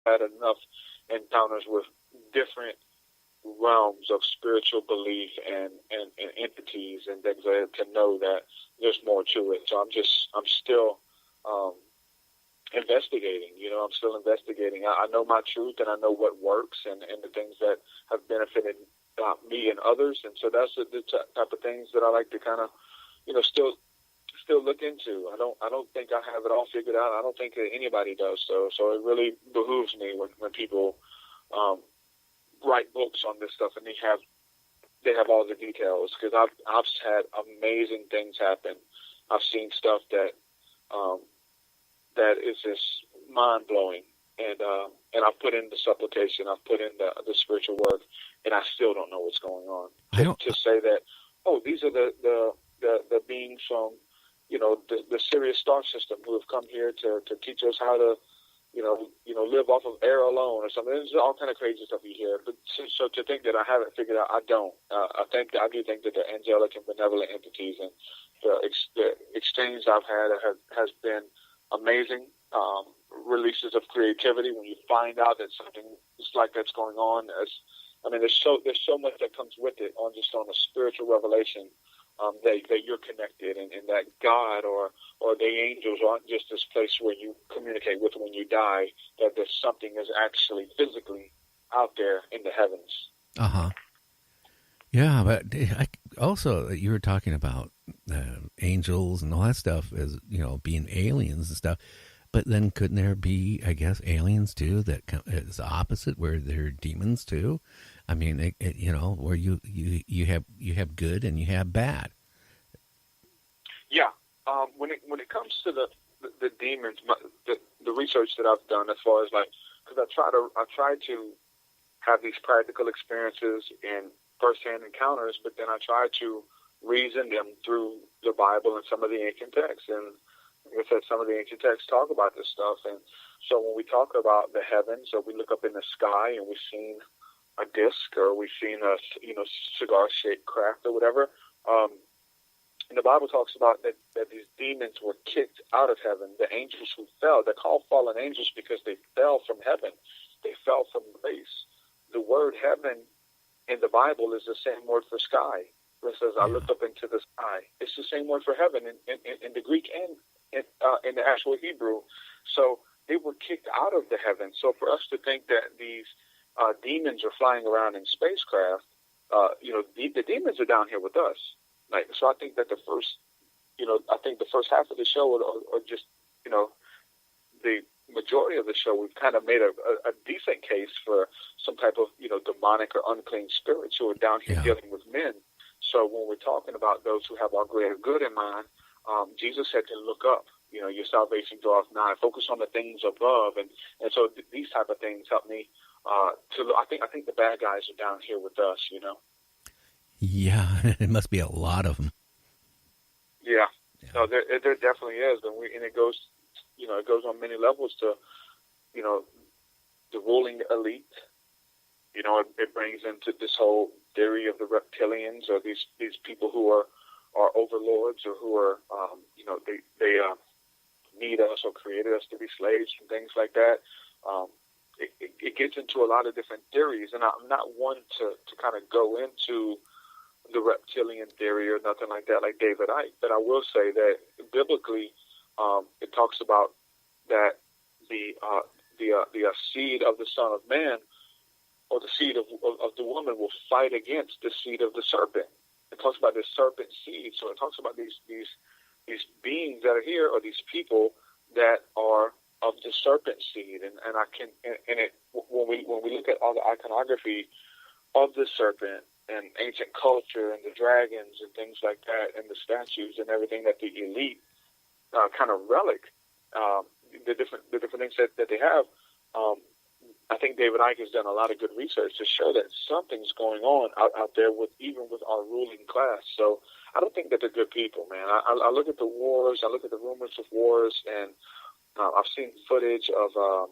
had enough encounters with different realms of spiritual belief and entities and things like that to know that there's more to it. So I'm still investigating. I'm still investigating. I know my truth, and I know what works, and the things that have benefited me and others. And so that's the type of things that I like to kind of, still look into. I don't think I have it all figured out. I don't think that anybody does. So it really behooves me when people write books on this stuff and they have all the details, because I've had amazing things happen. I've seen stuff that is just mind blowing, and I've put in the supplication, I've put in the spiritual work, and I still don't know what's going on. To say that, these are the beings from the Sirius star system who have come here to teach us how to live off of air alone or something. There's all kind of crazy stuff you hear. But so to think that I haven't figured out, I don't. I do think that they're angelic and benevolent entities, and the exchange I've had has been amazing. Releases of creativity when you find out that something like that's going on. There's so much that comes with it on a spiritual revelation. That you're connected, and that God or the angels aren't just this place where you communicate with when you die, that there's something is actually physically out there in the heavens. Uh-huh. Yeah, but also you were talking about angels and all that stuff as, being aliens and stuff. But then couldn't there be, I guess, aliens too that is the opposite, where they're demons too? I mean, where you have good and you have bad. Yeah. When it comes to the demons, the research that I've done as far as because I try to have these practical experiences in firsthand encounters, but then I try to reason them through the Bible and some of the ancient texts. And like I said, some of the ancient texts talk about this stuff. And so when we talk about the heavens, or we look up in the sky and we've seen a disc, or we've seen a cigar-shaped craft or whatever, and the Bible talks about that these demons were kicked out of heaven. The angels who fell, they're called fallen angels because they fell from heaven. They fell from grace. The word heaven in the Bible is the same word for sky. It says, I looked up into the sky. It's the same word for heaven in the Greek and in the actual Hebrew. So they were kicked out of the heavens. So for us to think that these demons are flying around in spacecraft, the demons are down here with us. So I think that the first half of the show, or just, the majority of the show, we've kind of made a decent case for some type of, demonic or unclean spirits who are down here dealing with men. So when we're talking about those who have our greater good in mind, Jesus said to look up. Your salvation draweth nigh. Focus on the things above, and so these type of things help me to. I think the bad guys are down here with us. Yeah, it must be a lot of them. Yeah. No, there definitely is, and it goes, it goes on many levels to, the ruling elite. It brings into this whole theory of the reptilians, or these people who are overlords, or who are, they need us or created us to be slaves and things like that. It gets into a lot of different theories, and I'm not one to kind of go into the reptilian theory or nothing like that, like David Icke. But I will say that biblically, it talks about that the seed of the Son of Man, or the seed of the woman, will fight against the seed of the serpent. It talks about this serpent seed. So it talks about these beings that are here, or these people that are of the serpent seed. When we look at all the iconography of the serpent and ancient culture and the dragons and things like that, and the statues and everything that the elite kind of relic, the different things that they have. I think David Icke has done a lot of good research to show that something's going on out there even with our ruling class. So I don't think that they're good people, man. I look at the wars, I look at the rumors of wars, and I've seen footage of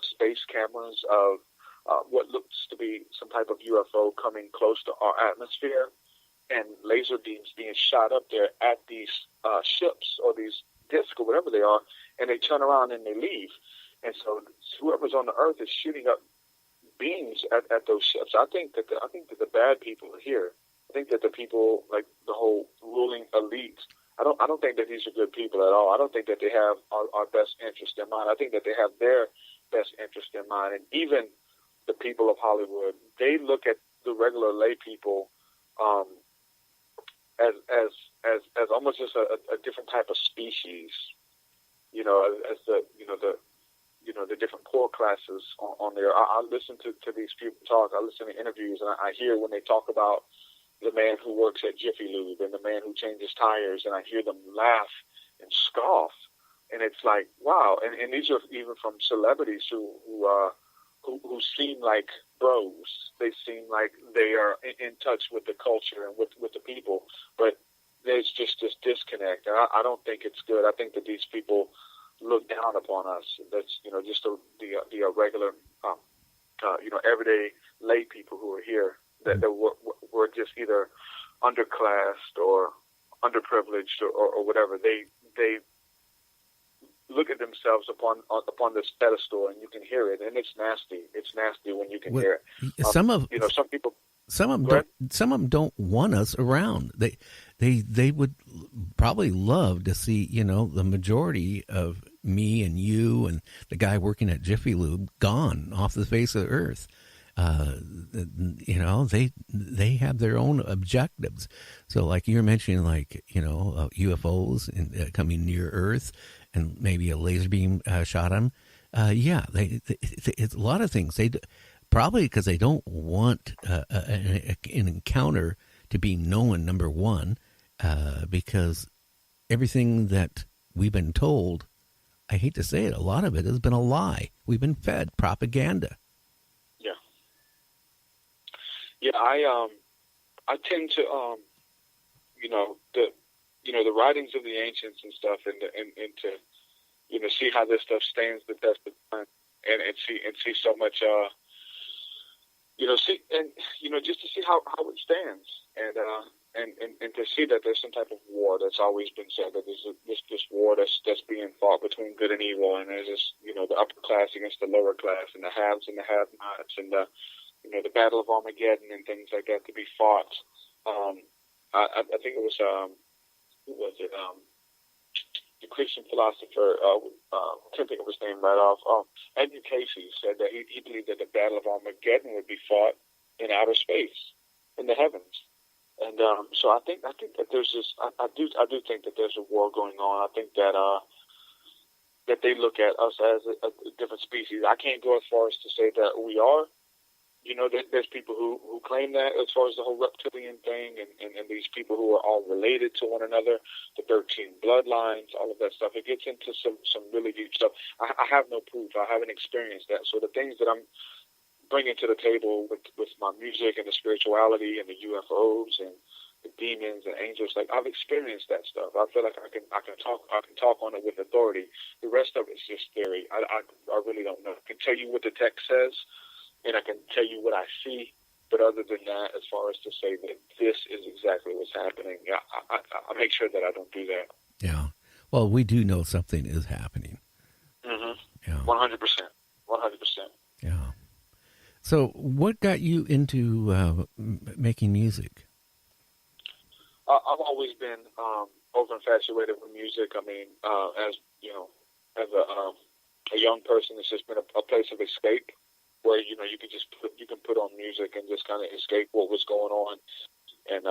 space cameras of what looks to be some type of UFO coming close to our atmosphere, and laser beams being shot up there at these ships or these discs or whatever they are, and they turn around and they leave. And so whoever's on the earth is shooting up beams at those ships. I think that the bad people are here. I think that the people, like the whole ruling elite, I don't think that these are good people at all. I don't think that they have our best interest in mind. I think that they have their best interest in mind. And even the people of Hollywood, they look at the regular lay people as almost just a different type of species. You know, as the different poor classes on there. I listen to these people talk. I listen to interviews, and I hear when they talk about the man who works at Jiffy Lube and the man who changes tires, and I hear them laugh and scoff, and it's like, wow. And these are even from celebrities who seem like bros. They seem like they are in touch with the culture and with the people, but there's just this disconnect, and I don't think it's good. I think that these people look down upon us. That's just the regular everyday lay people who are here that we're just either underclassed or underprivileged or whatever. They look at themselves upon this pedestal, and you can hear it, and it's nasty. It's nasty when you can hear it. Some people. Some of them don't want us around. They would probably love to see, the majority of me and you and the guy working at Jiffy Lube gone off the face of the earth. They have their own objectives. So like you're mentioning, UFOs and coming near Earth and maybe a laser beam shot them. It's a lot of things. They probably because they don't want an encounter to be known, number one, because everything that we've been told, I hate to say it, a lot of it has been a lie. We've been fed propaganda. Yeah, I tend to the writings of the ancients and stuff, and to see how this stuff stands the test of time, and see so much just to see how it stands, and to see that there's some type of war that's always been said, that there's this war that's being fought between good and evil, and there's this the upper class against the lower class, and the haves and the have-nots, and the Battle of Armageddon and things like that to be fought. I think it was who was it? The Christian philosopher, I can't think of his name right off. Edmund Casey said that he believed that the Battle of Armageddon would be fought in outer space, in the heavens. And so I think that there's this. I do think that there's a war going on. I think that that they look at us as a different species. I can't go as far as to say that we are. There's people who claim that as far as the whole reptilian thing, and these people who are all related to one another, the 13 bloodlines, all of that stuff. It gets into some really deep stuff. I have no proof. I haven't experienced that. So the things that I'm bringing to the table with my music and the spirituality and the UFOs and the demons and angels, like I've experienced that stuff. I feel like I can talk on it with authority. The rest of it's just theory. I really don't know. I can tell you what the text says, and I can tell you what I see, but other than that, as far as to say that this is exactly what's happening, I make sure that I don't do that. Yeah. Well, we do know something is happening. Mm-hmm. Yeah. 100%. Yeah. So what got you into making music? I've always been over infatuated with music. I mean, as a young person, it's just been a place of escape, where you can put on music and just kind of escape what was going on, and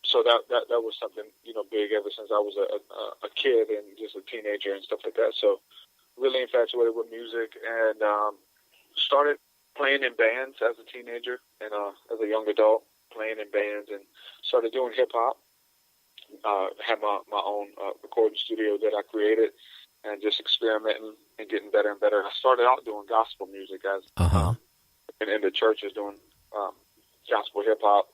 so that was something big ever since I was a kid and just a teenager and stuff like that. So really infatuated with music, and started playing in bands as a teenager and as a young adult, playing in bands, and started doing hip hop. Had my own recording studio that I created, and just experimenting and getting better and better. I started out doing gospel music as in the churches, doing gospel hip hop,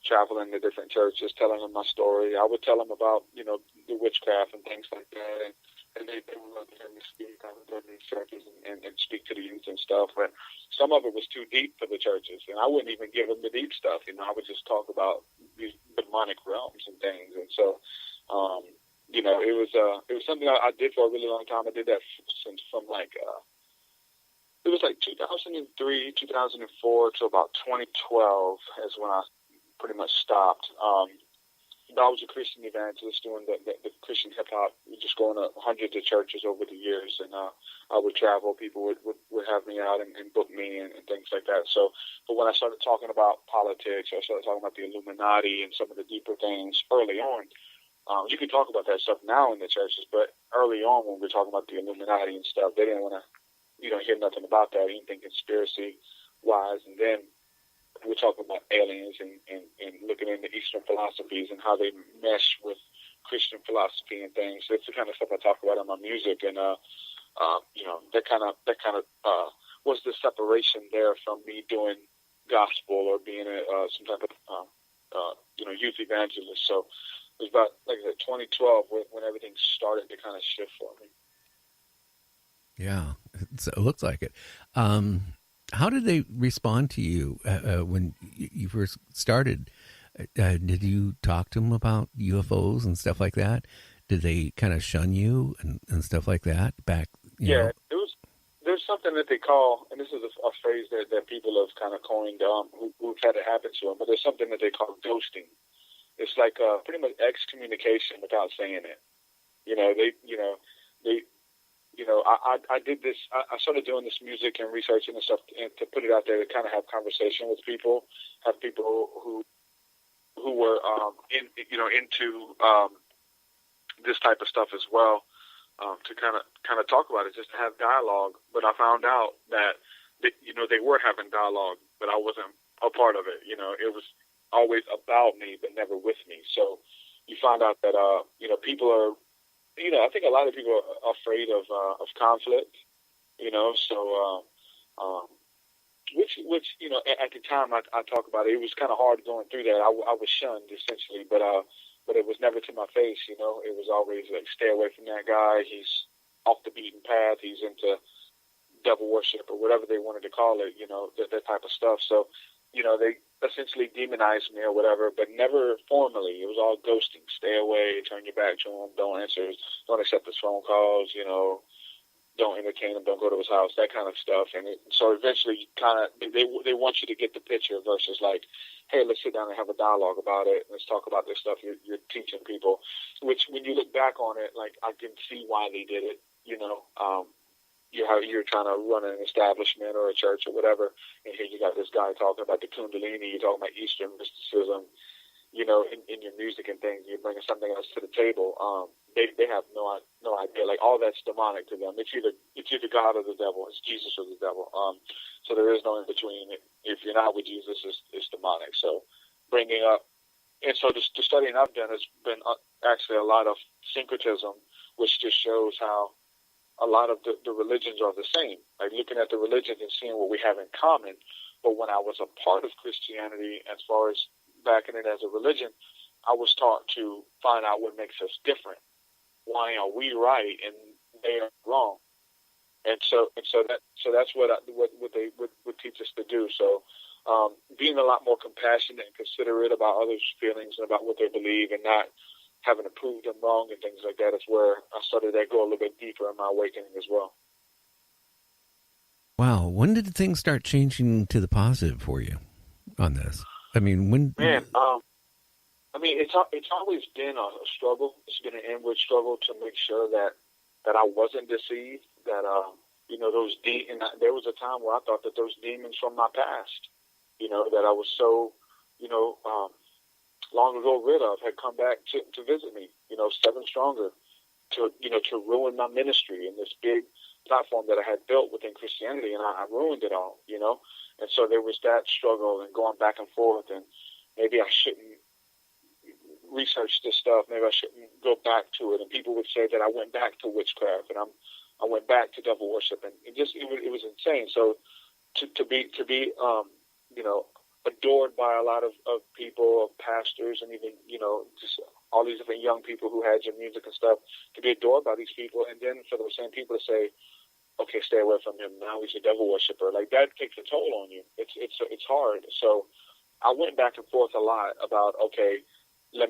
traveling to different churches, telling them my story. I would tell them about the witchcraft and things like that, and they would love to hear me speak. I would go to these churches and speak to the youth and stuff. But some of it was too deep for the churches, and I wouldn't even give them the deep stuff. I would just talk about these demonic realms and things. And so, it was something I did for a really long time. I did that from it was like 2003, 2004 to about 2012 is when I pretty much stopped. I was a Christian evangelist doing the Christian hip hop, just going to hundreds of churches over the years, and I would travel. People would have me out and book me and things like that. So, but when I started talking about politics, I started talking about the Illuminati and some of the deeper things early on. You can talk about that stuff now in the churches, but early on when we were talking about the Illuminati and stuff, they didn't want to, hear nothing about that, anything conspiracy wise. And then we're talking about aliens and looking into Eastern philosophies and how they mesh with Christian philosophy and things. That's the kind of stuff I talk about in my music, and that kind of was the separation there from me doing gospel or being some type of youth evangelist. So it was about, like I said, 2012 when everything started to kind of shift for me. Yeah, it looks like it. How did they respond to you when you first started? Did you talk to them about UFOs and stuff like that? Did they kind of shun you and stuff like that back? Yeah, there's something that they call, and this is a phrase that people have kind of coined who've had it happen to them, but there's something that they call ghosting. It's like pretty much excommunication without saying it. I did this. I started doing this music and researching and stuff, and to put it out there to kind of have conversation with people, have people who were into this type of stuff as well, to kind of talk about it, just to have dialogue. But I found out that they were having dialogue, but I wasn't a part of it. It was always about me, but never with me. So you find out that people are. I think a lot of people are afraid of conflict, so, which, at the time I talk about it, it was kind of hard going through that. I was shunned essentially, but it was never to my face, it was always like, stay away from that guy. He's off the beaten path. He's into devil worship or whatever they wanted to call it, that type of stuff. So, they essentially demonized me or whatever, but never formally. It was all ghosting. Stay away, turn your back to him, don't answer, don't accept his phone calls, don't entertain him, don't go to his house, that kind of stuff. And so eventually they want you to get the picture versus like, hey, let's sit down and have a dialogue about it. Let's talk about this stuff you're teaching people, which when you look back on it, like I can see why they did it, you're trying to run an establishment or a church or whatever, and here you got this guy talking about the Kundalini, you're talking about Eastern mysticism, in your music and things, you're bringing something else to the table. They have no idea. Like, all that's demonic to them. It's either God or the devil. It's Jesus or the devil. So there is no in between. If you're not with Jesus, it's demonic. So bringing up, and so the studying I've done has been actually a lot of syncretism, which just shows how a lot of the religions are the same. Like looking at the religions and seeing what we have in common. But when I was a part of Christianity, as far as backing it as a religion, I was taught to find out what makes us different. Why are we right and they are wrong? And so that's what they would teach us to do. So being a lot more compassionate and considerate about others' feelings and about what they believe, and not having to prove them wrong and things like that, is where I started to go a little bit deeper in my awakening as well. Wow. When did things start changing to the positive for you on this? I mean, when? Man, it's always been a struggle. It's been an inward struggle to make sure that I wasn't deceived, that, and there was a time where I thought that those demons from my past, that I was so, long ago rid of, had come back to visit me, 7 stronger, to ruin my ministry and this big platform that I had built within Christianity, and I ruined it all, And so there was that struggle and going back and forth, and maybe I shouldn't research this stuff. Maybe I shouldn't go back to it. And people would say that I went back to witchcraft, and I went back to devil worship, and it was insane. So to be adored by a lot of people, of pastors, and even, just all these different young people who had your music and stuff, to be adored by these people, and then for those same people to say, okay, stay away from him, now he's a devil worshiper, like, that takes a toll on you. It's hard. So I went back and forth a lot about, okay, I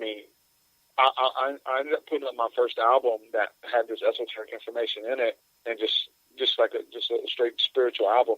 ended up putting up my first album that had this esoteric information in it, and just just like just a straight spiritual album.